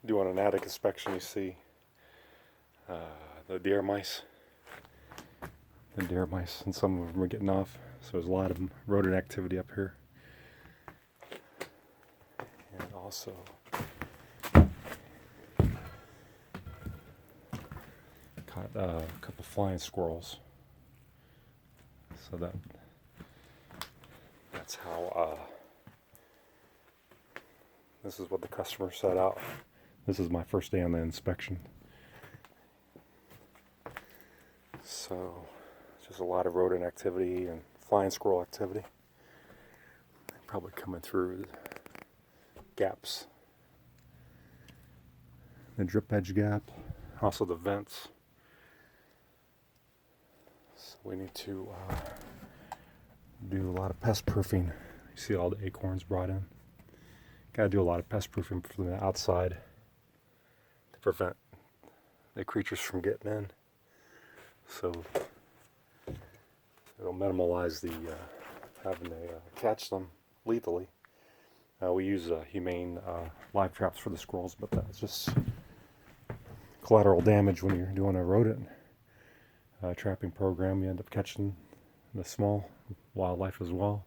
doing an attic inspection, you see the deer mice. The deer mice, and some of them are getting off. So there's a lot of rodent activity up here. And also caught a couple flying squirrels. So that's how this is what the customer set out. This is my first day on the inspection. So just a lot of rodent activity and flying squirrel activity. Probably coming through gaps. The drip edge gap, also the vents. So we need to do a lot of pest proofing. You see all the acorns brought in. Got to do a lot of pest proofing from the outside to prevent the creatures from getting in. So it'll minimize the having to catch them lethally. We use humane live traps for the squirrels, but that's just collateral damage when you're doing a rodent trapping program. You end up catching the small wildlife as well.